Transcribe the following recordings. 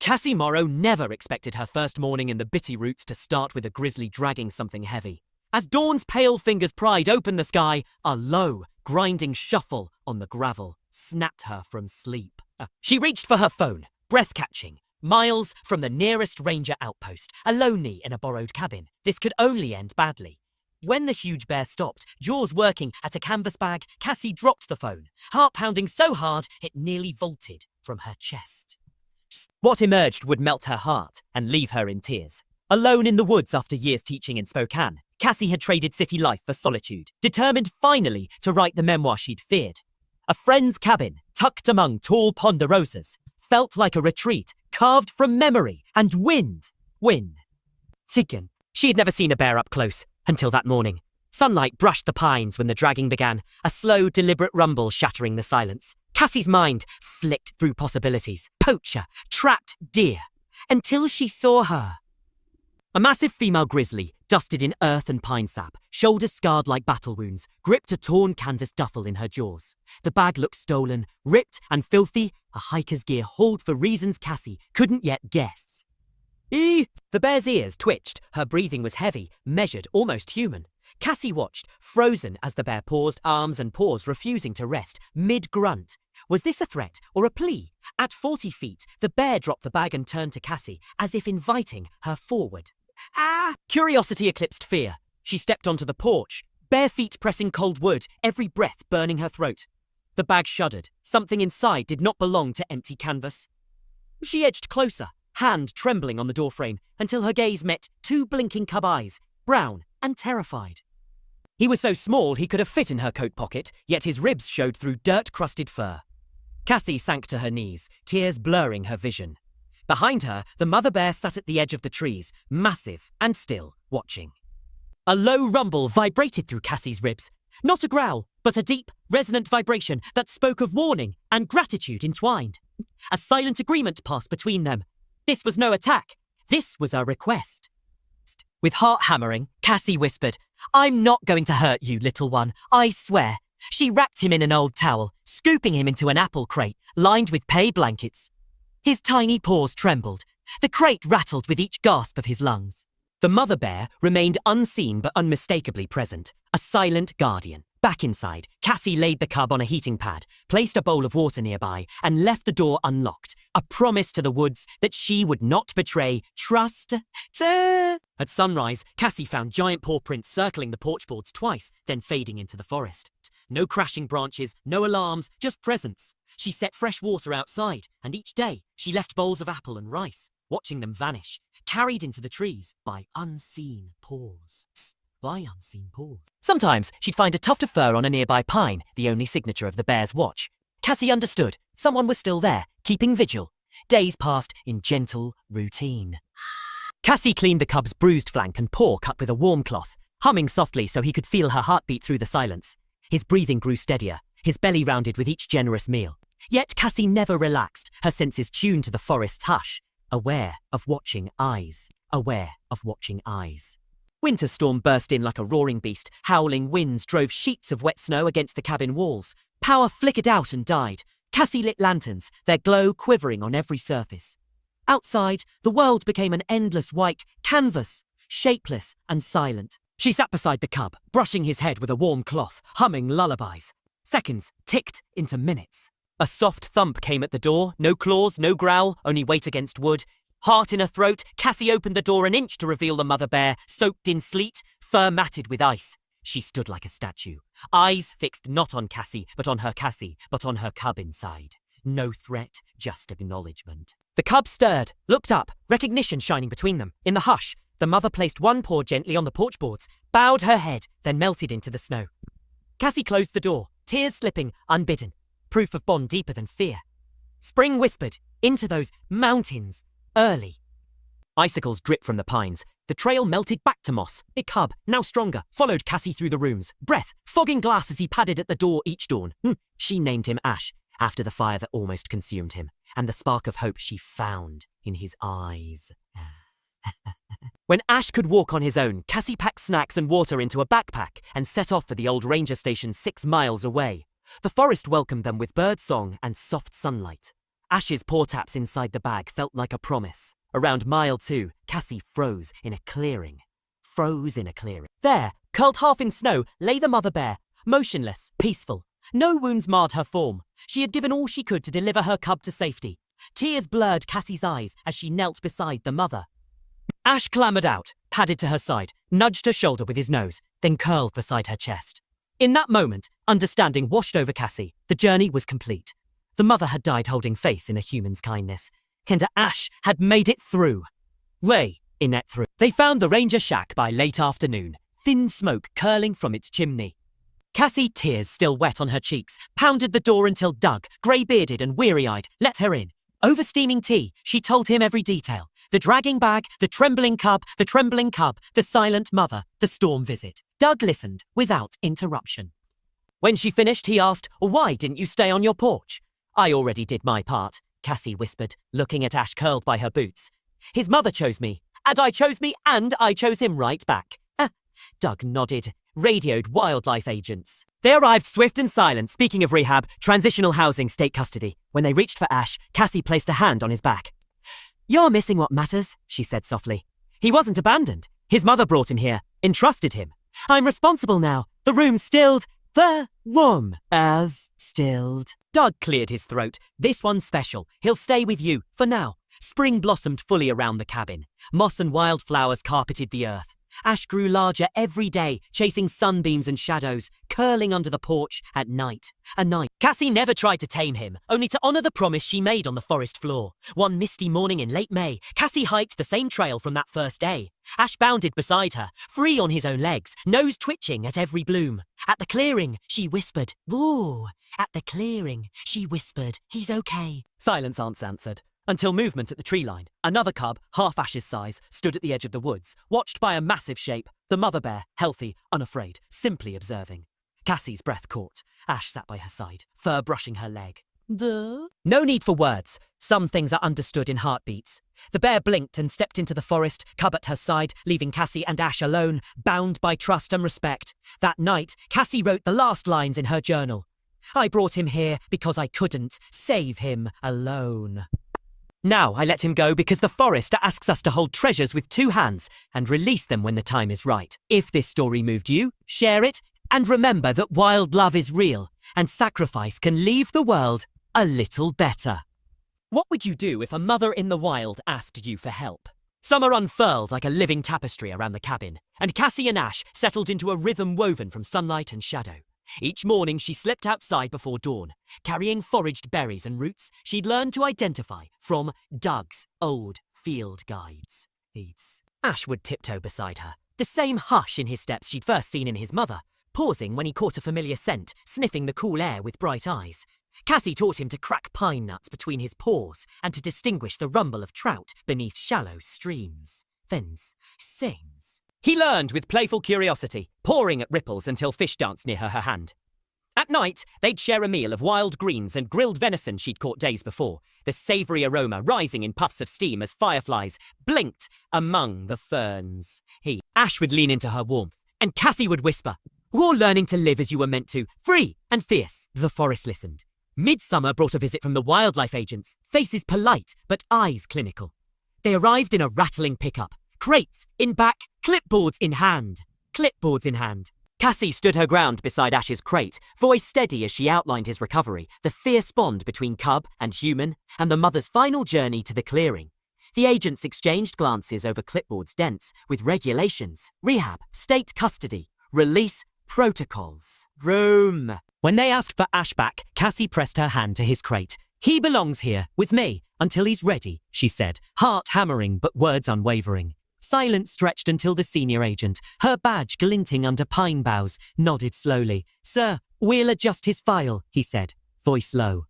Cassie Morrow never expected her first morning in the Bitty Roots to start with a grizzly dragging something heavy. As dawn's pale fingers pried open the sky, a low, grinding shuffle on the gravel snapped her from sleep. She reached for her phone, breath-catching, miles from the nearest ranger outpost, alone in a borrowed cabin. This could only end badly. When the huge bear stopped, jaws working at a canvas bag, Cassie dropped the phone, heart pounding so hard it nearly vaulted from her chest. What emerged would melt her heart and leave her in tears. Alone in the woods after years teaching in Spokane, Cassie had traded city life for solitude, determined finally to write the memoir she'd feared. A friend's cabin, tucked among tall ponderosas, felt like a retreat carved from memory and wind. Tiggan. She had never seen a bear up close until that morning. Sunlight brushed the pines when the dragging began, a slow, deliberate rumble shattering the silence. Cassie's mind flicked through possibilities. Poacher, trapped deer, until she saw her. A massive female grizzly, dusted in earth and pine sap, shoulders scarred like battle wounds, gripped a torn canvas duffel in her jaws. The bag looked stolen, ripped and filthy, a hiker's gear hauled for reasons Cassie couldn't yet guess. The bear's ears twitched, her breathing was heavy, measured, almost human. Cassie watched, frozen as the bear paused, arms and paws refusing to rest, mid-grunt. Was this a threat or a plea? At 40 feet, the bear dropped the bag and turned to Cassie, as if inviting her forward. Curiosity eclipsed fear. She stepped onto the porch, bare feet pressing cold wood, every breath burning her throat. The bag shuddered. Something inside did not belong to empty canvas. She edged closer, hand trembling on the doorframe, until her gaze met two blinking cub eyes, brown and terrified. He was so small he could have fit in her coat pocket, yet his ribs showed through dirt-crusted fur. Cassie sank to her knees, tears blurring her vision. Behind her, the mother bear sat at the edge of the trees, massive and still, watching. A low rumble vibrated through Cassie's ribs. Not a growl, but a deep, resonant vibration that spoke of warning and gratitude entwined. A silent agreement passed between them. This was no attack. This was a request. With heart hammering, Cassie whispered, "I'm not going to hurt you, little one, I swear." She wrapped him in an old towel, scooping him into an apple crate lined with pay blankets. His tiny paws trembled. The crate rattled with each gasp of his lungs. The mother bear remained unseen but unmistakably present, a silent guardian. Back inside, Cassie laid the cub on a heating pad, placed a bowl of water nearby, and left the door unlocked, a promise to the woods that she would not betray trust. At sunrise, Cassie found giant paw prints circling the porch boards twice, then fading into the forest. No crashing branches, no alarms, just presence. She set fresh water outside, and each day she left bowls of apple and rice, watching them vanish, carried into the trees by unseen paws. By unseen paws. Sometimes she'd find a tuft of fur on a nearby pine, the only signature of the bear's watch. Cassie understood. Someone was still there, keeping vigil. Days passed in gentle routine. Cassie cleaned the cub's bruised flank and paw cut with a warm cloth, humming softly so he could feel her heartbeat through the silence. His breathing grew steadier, his belly rounded with each generous meal. Yet Cassie never relaxed, her senses tuned to the forest's hush, aware of watching eyes, aware of watching eyes. Winter storm burst in like a roaring beast. Howling winds drove sheets of wet snow against the cabin walls. Power flickered out and died. Cassie lit lanterns, their glow quivering on every surface. Outside, the world became an endless white canvas, shapeless and silent. She sat beside the cub, brushing his head with a warm cloth, humming lullabies. Seconds ticked into minutes. A soft thump came at the door, no claws, no growl, only weight against wood. Heart in her throat, Cassie opened the door an inch to reveal the mother bear, soaked in sleet, fur matted with ice. She stood like a statue, eyes fixed not on Cassie, but on her cub inside. No threat, just acknowledgement. The cub stirred, looked up, recognition shining between them. In the hush, the mother placed one paw gently on the porch boards, bowed her head, then melted into the snow. Cassie closed the door, tears slipping, unbidden, proof of bond deeper than fear. Spring whispered, into those mountains, early. Icicles dripped from the pines. The trail melted back to moss. The cub, now stronger, followed Cassie through the rooms, breath fogging glass as he padded at the door each dawn. She named him Ash, after the fire that almost consumed him, and the spark of hope she found in his eyes. When Ash could walk on his own, Cassie packed snacks and water into a backpack and set off for the old ranger station 6 miles away. The forest welcomed them with birdsong and soft sunlight. Ash's paw taps inside the bag felt like a promise. Around mile 2, Cassie froze in a clearing. There, curled half in snow, lay the mother bear, motionless, peaceful. No wounds marred her form. She had given all she could to deliver her cub to safety. Tears blurred Cassie's eyes as she knelt beside the mother. Ash clambered out, padded to her side, nudged her shoulder with his nose, then curled beside her chest. In that moment, understanding washed over Cassie. The journey was complete. The mother had died holding faith in a human's kindness. And Ash had made it through. They found the ranger shack by late afternoon, thin smoke curling from its chimney. Cassie, tears still wet on her cheeks, pounded the door until Doug, grey-bearded and weary-eyed, let her in. Over steaming tea, she told him every detail. The dragging bag, the trembling cub, the silent mother, the storm visit. Doug listened without interruption. When she finished, he asked, "Why didn't you stay on your porch?" "I already did my part," Cassie whispered, looking at Ash curled by her boots. "His mother chose me, and I chose him right back." Doug nodded, radioed wildlife agents. They arrived swift and silent. Speaking of rehab, transitional housing, state custody. When they reached for Ash, Cassie placed a hand on his back. "You're missing what matters," she said softly. "He wasn't abandoned. His mother brought him here, entrusted him. I'm responsible now. The room's stilled. The room as stilled." Doug cleared his throat. "This one's special. He'll stay with you, for now." Spring blossomed fully around the cabin. Moss and wildflowers carpeted the earth. Ash grew larger every day, chasing sunbeams and shadows, curling under the porch at night. Cassie never tried to tame him, only to honor the promise she made on the forest floor. One misty morning in late May, Cassie hiked the same trail from that first day. Ash bounded beside her, free on his own legs, nose twitching at every bloom. At the clearing, she whispered, "Ooh." At the clearing, she whispered, "He's okay." Silence answered. Until movement at the tree line. Another cub, half Ash's size, stood at the edge of the woods, watched by a massive shape. The mother bear, healthy, unafraid, simply observing. Cassie's breath caught. Ash sat by her side, fur brushing her leg. Duh? No need for words. Some things are understood in heartbeats. The bear blinked and stepped into the forest, cub at her side, leaving Cassie and Ash alone, bound by trust and respect. That night, Cassie wrote the last lines in her journal. "I brought him here because I couldn't save him alone. Now I let him go because the forest asks us to hold treasures with 2 hands and release them when the time is right. If this story moved you, share it, and remember that wild love is real, and sacrifice can leave the world a little better." What would you do if a mother in the wild asked you for help? Summer unfurled like a living tapestry around the cabin, and Cassie and Ash settled into a rhythm woven from sunlight and shadow. Each morning she slipped outside before dawn, carrying foraged berries and roots she'd learned to identify from Doug's old field guides. Ash would tiptoe beside her, the same hush in his steps she'd first seen in his mother, pausing when he caught a familiar scent, sniffing the cool air with bright eyes. Cassie taught him to crack pine nuts between his paws and to distinguish the rumble of trout beneath shallow streams. Fens, sings. He learned with playful curiosity, pawing at ripples until fish danced near her hand. At night, they'd share a meal of wild greens and grilled venison she'd caught days before, the savoury aroma rising in puffs of steam as fireflies blinked among the ferns. Ash would lean into her warmth, and Cassie would whisper, "We're learning to live as you were meant to, free and fierce." The forest listened. Midsummer brought a visit from the wildlife agents, faces polite but eyes clinical. They arrived in a rattling pickup, crates in back, clipboards in hand. Cassie stood her ground beside Ash's crate, voice steady as she outlined his recovery, the fierce bond between cub and human, and the mother's final journey to the clearing. The agents exchanged glances over clipboards dense with regulations, rehab, state custody, release protocols. Room. When they asked for Ash back, Cassie pressed her hand to his crate. "He belongs here, with me, until he's ready," she said, heart hammering but words unwavering. Silence stretched until the senior agent, her badge glinting under pine boughs, nodded slowly. "Sir, we'll adjust his file," he said, voice low.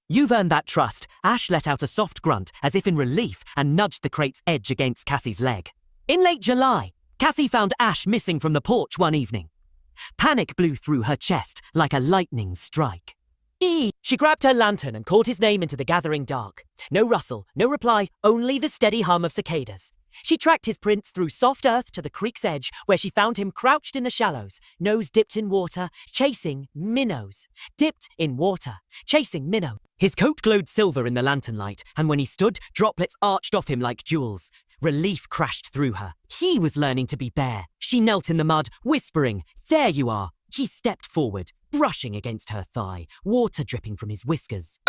"You've earned that trust." Ash let out a soft grunt, as if in relief, and nudged the crate's edge against Cassie's leg. In late July, Cassie found Ash missing from the porch one evening. Panic blew through her chest like a lightning strike. She grabbed her lantern and called his name into the gathering dark. No rustle, no reply, only the steady hum of cicadas. She tracked his prints through soft earth to the creek's edge, where she found him crouched in the shallows, nose dipped in water, chasing minnows. His coat glowed silver in the lantern light, and when he stood, droplets arched off him like jewels. Relief crashed through her. He was learning to be bear. She knelt in the mud, whispering, "There you are." He stepped forward, brushing against her thigh, water dripping from his whiskers.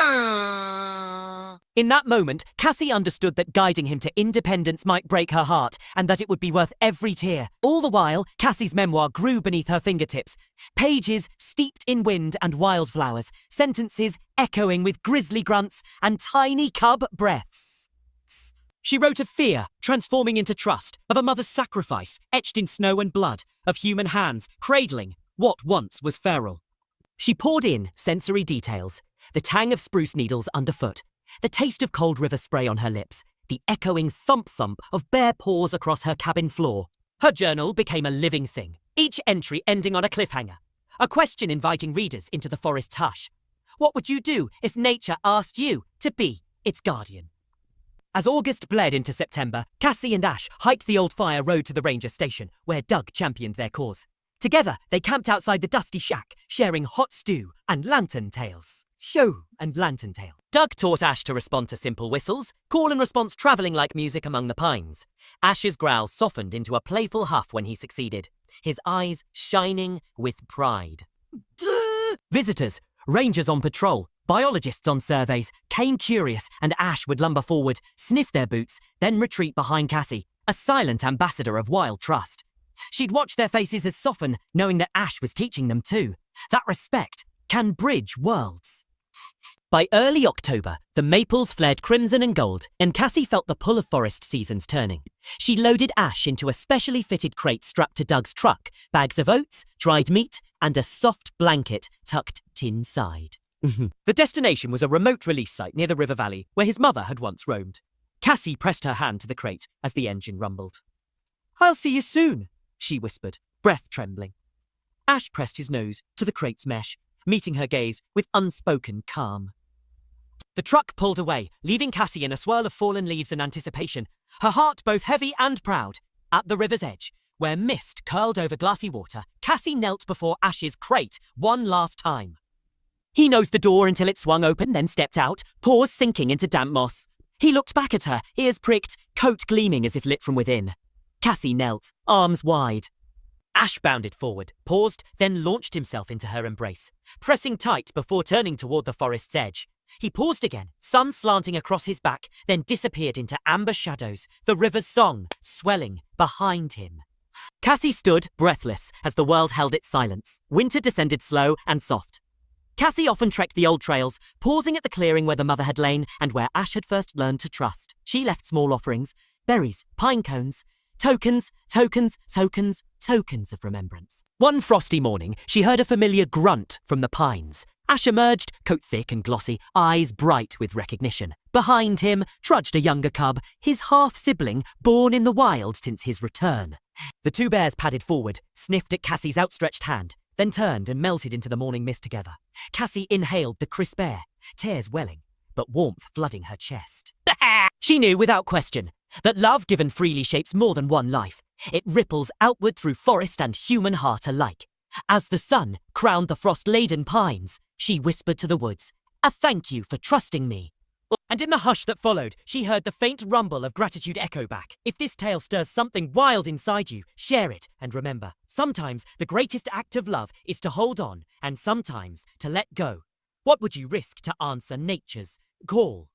In that moment, Cassie understood that guiding him to independence might break her heart, and that it would be worth every tear. All the while, Cassie's memoir grew beneath her fingertips. Pages steeped in wind and wildflowers, sentences echoing with grizzly grunts and tiny cub breaths. She wrote of fear, transforming into trust, of a mother's sacrifice, etched in snow and blood, of human hands, cradling what once was feral. She poured in sensory details, the tang of spruce needles underfoot, the taste of cold river spray on her lips, the echoing thump-thump of bare paws across her cabin floor. Her journal became a living thing, each entry ending on a cliffhanger, a question inviting readers into the forest's hush. What would you do if nature asked you to be its guardian? As August bled into September, Cassie and Ash hiked the old fire road to the ranger station, where Doug championed their cause. Together, they camped outside the dusty shack, sharing hot stew and lantern tales. Show and lantern tale. Doug taught Ash to respond to simple whistles, call and response travelling like music among the pines. Ash's growl softened into a playful huff when he succeeded, his eyes shining with pride. Visitors, rangers on patrol, biologists on surveys, came curious, and Ash would lumber forward, sniff their boots, then retreat behind Cassie, a silent ambassador of wild trust. She'd watch their faces as soften, knowing that Ash was teaching them too. That respect can bridge worlds. By early October, the maples flared crimson and gold, and Cassie felt the pull of forest seasons turning. She loaded Ash into a specially fitted crate strapped to Doug's truck, bags of oats, dried meat, and a soft blanket tucked inside. The destination was a remote release site near the river valley where his mother had once roamed. Cassie pressed her hand to the crate as the engine rumbled. "I'll see you soon," she whispered, breath trembling. Ash pressed his nose to the crate's mesh, meeting her gaze with unspoken calm. The truck pulled away, leaving Cassie in a swirl of fallen leaves and anticipation, her heart both heavy and proud. At the river's edge, where mist curled over glassy water, Cassie knelt before Ash's crate one last time. He nosed the door until it swung open, then stepped out, paws sinking into damp moss. He looked back at her, ears pricked, coat gleaming as if lit from within. Cassie knelt, arms wide. Ash bounded forward, paused, then launched himself into her embrace, pressing tight before turning toward the forest's edge. He paused again, sun slanting across his back, then disappeared into amber shadows, the river's song swelling behind him. Cassie stood, breathless, as the world held its silence. Winter descended slow and soft. Cassie often trekked the old trails, pausing at the clearing where the mother had lain and where Ash had first learned to trust. She left small offerings, berries, pine cones, tokens of remembrance. One frosty morning, she heard a familiar grunt from the pines. Ash emerged, coat thick and glossy, eyes bright with recognition. Behind him trudged a younger cub, his half-sibling, born in the wild since his return. The two bears padded forward, sniffed at Cassie's outstretched hand, then turned and melted into the morning mist together. Cassie inhaled the crisp air, tears welling, but warmth flooding her chest. She knew without question that love given freely shapes more than one life. It ripples outward through forest and human heart alike. As the sun crowned the frost-laden pines, she whispered to the woods, "A thank you for trusting me." And in the hush that followed, she heard the faint rumble of gratitude echo back. If this tale stirs something wild inside you, share it, and remember, sometimes the greatest act of love is to hold on, and sometimes to let go. What would you risk to answer nature's call?